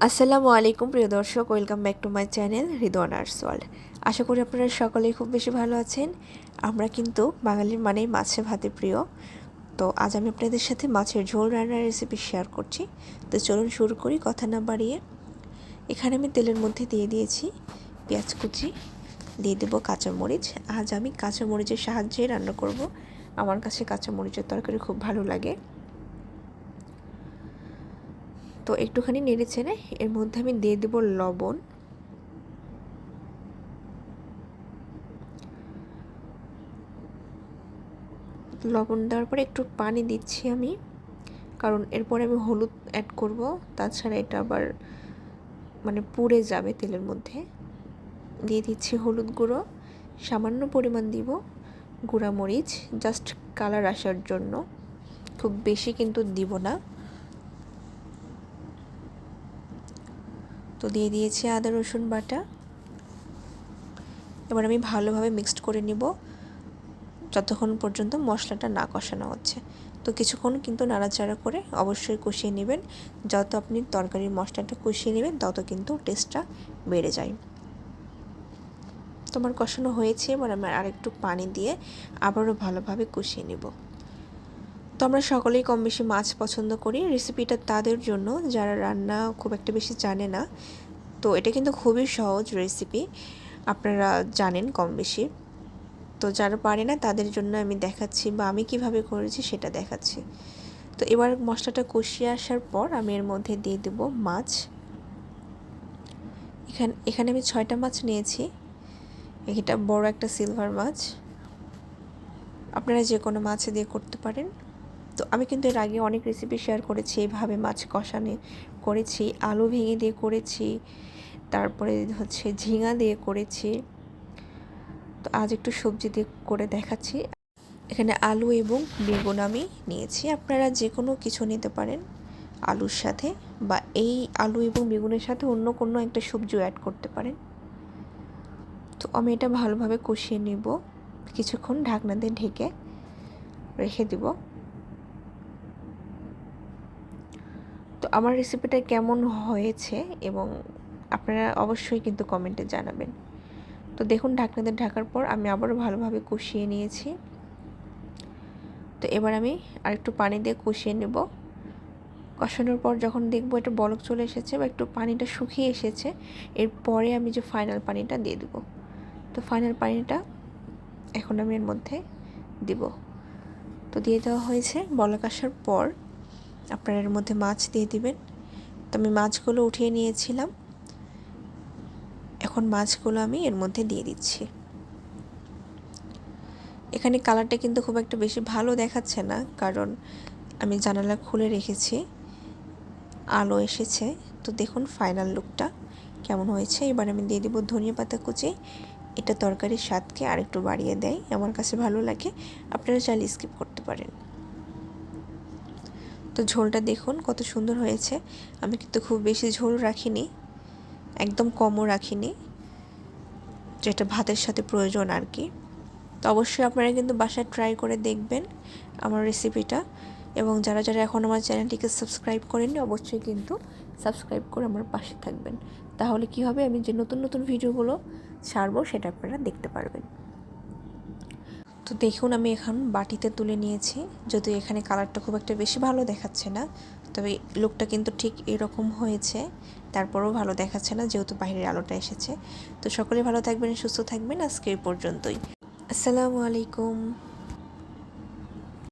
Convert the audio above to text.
আসসালামু আলাইকুম প্রিয় দর্শক, welcome back to my channel Ridwan arts world. আশা করি আপনারা সকলেই খুব বেশি ভালো আছেন। আমরা কিন্তু বাঙালির মানেই মাছে ভাতে প্রিয়। তো আজ আমি আপনাদের সাথে মাছের ঝোল রান্নার রেসিপি শেয়ার করছি। তো চলুন শুরু করি কথা না বাড়িয়ে। এখানে আমি তেলের মধ্যে দিয়ে দিয়েছি পেঁয়াজ কুচি, দিয়ে দেবো কাঁচামরিচ। আজ আমি কাঁচামরিচের সাহায্যে রান্না করব। আমার কাছে কাঁচামরিচের তরকারি খুব ভালো লাগে। তো একটুখানি নেড়ে চেড়ে এর মধ্যে আমি দিয়ে দেবো লবণ, লবণ দেওয়ার পরে একটু পানি দিচ্ছি আমি, কারণ এরপরে আমি হলুদ অ্যাড করব। তাছাড়া এটা আবার পুড়ে যাবে তেলের মধ্যে। দিয়ে দিচ্ছি হলুদ গুঁড়ো, সামান্য পরিমাণ দিব গুঁড়া মরিচ, জাস্ট কালার আসার জন্য, খুব বেশি কিন্তু দিব না। তো দিয়ে দিয়েছি আদা রসুন বাটা। এবার আমি ভালোভাবে মিক্সড করে নিব যতক্ষণ পর্যন্ত মশলাটা না কষানো হচ্ছে। তো কিছুক্ষণ কিন্তু নাড়াচাড়া করে অবশ্যই কষিয়ে নেবেন। যত আপনি তরকারির মশলাটা কষিয়ে নেবেন তত কিন্তু টেস্টটা বেড়ে যায়। তোমার কষানো হয়েছে, এবার আমি আরেকটু পানি দিয়ে আবারও ভালোভাবে কষিয়ে নেব। তো আমরা সকলেই কম বেশি মাছ পছন্দ করি। রেসিপিটা তাদের জন্য যারা রান্না খুব একটা বেশি জানে না। তো এটা কিন্তু খুবই সহজ রেসিপি, আপনারা জানেন কম বেশি। তো যারা পারে না তাদের জন্য আমি দেখাচ্ছি, বা আমি কিভাবে করেছি সেটা দেখাচ্ছি। তো এবার মশলাটা কষিয়ে আসার পর আমি এর মধ্যে দিয়ে দেব মাছ। এখানে আমি 6টা মাছ নিয়েছি। এটা বড় একটা সিলভার মাছ, আপনারা যে কোনো মাছ দিয়ে করতে পারেন। তো আমি কিন্তু এর আগে অনেক রেসিপি শেয়ার করেছি, এইভাবে মাছ কষানো করেছি, আলু ভেঙে দিয়ে করেছি, তারপরে ঝিঙা দিয়ে করেছি। তো আজ একটু সবজি দিয়ে করে দেখাচ্ছি। এখানে আলু এবং বেগুন আমি নিয়েছি, আপনারা যে কোনো কিছু নিতে পারেন আলুর সাথে, বা এই আলু এবং বেগুনের সাথে অন্য কোনো একটা সবজিও অ্যাড করতে পারেন। তো আমি এটা ভালোভাবে কষিয়ে নেব, কিছুক্ষণ ঢাকনা দিয়ে ঢেকে রেখে দিব। তো আমার রেসিপিটা কেমন হয়েছে এবং আপনারা অবশ্যই কিন্তু কমেন্টে জানাবেন। তো দেখুন, ঢাকনা দিয়ে ঢাকার পর আমি আবারও ভালোভাবে কষিয়ে নিয়েছি। তো এবার আমি আরেকটু পানি দিয়ে কষিয়ে নেব। কষানোর পর যখন দেখব এটা বলক চলে এসেছে বা একটু পানিটা শুকিয়ে এসেছে, এরপরে আমি যে ফাইনাল পানিটা দিয়ে দেব। তো ফাইনাল পানিটা এখন আমি এর মধ্যে দিব। তো দিয়ে দেওয়া হয়েছে। বলক আসার পর আপনারা এর মধ্যে মাছ দিয়ে দিবেন। তো আমি মাছগুলো উঠিয়ে নিয়েছিলাম, এখন মাছগুলো আমি এর মধ্যে দিয়ে দিচ্ছি। এখানে কালারটা কিন্তু খুব একটা বেশি ভালো দেখাচ্ছে না, কারণ আমি জানালা খুলে রেখেছি, আলো এসেছে। তো দেখুন ফাইনাল লুকটা কেমন হয়েছে। এবার আমি দিয়ে দেবো ধনিয়া পাতা কুচি। এটা তরকারির স্বাদকে আরেকটু বাড়িয়ে দেয়, আমার কাছে ভালো লাগে, আপনারা চাইলে স্কিপ করতে পারেন। তো ঝোলটা দেখুন কত সুন্দর হয়েছে। আমি কিন্তু খুব বেশি ঝোল রাখিনি, একদম কমও রাখিনি, যেটা ভাতের সাথে প্রয়োজন আর কি। তো অবশ্যই আপনারা কিন্তু বাসায় ট্রাই করে দেখবেন আমার রেসিপিটা। এবং যারা যারা এখন আমার চ্যানেলটিকে সাবস্ক্রাইব করেননি, অবশ্যই কিন্তু সাবস্ক্রাইব করে আমার পাশে থাকবেন। তাহলে কি হবে, আমি যে নতুন নতুন ভিডিওগুলো ছাড়বো সেটা আপনারা দেখতে পারবেন। তো দেখুন আমি এখন বাটিতে তুলে নিয়েছি, যদিও এখানে কালারটা খুব একটা বেশি ভালো দেখাচ্ছে না, তবে লুকটা কিন্তু ঠিক এরকম হয়েছে। তারপরেও ভালো দেখাচ্ছে না যেহেতু বাইরের আলোটা এসেছে। তো সকলে ভালো থাকবেন, সুস্থ থাকবেন। আজকে এই পর্যন্তই। আসসালামু আলাইকুম।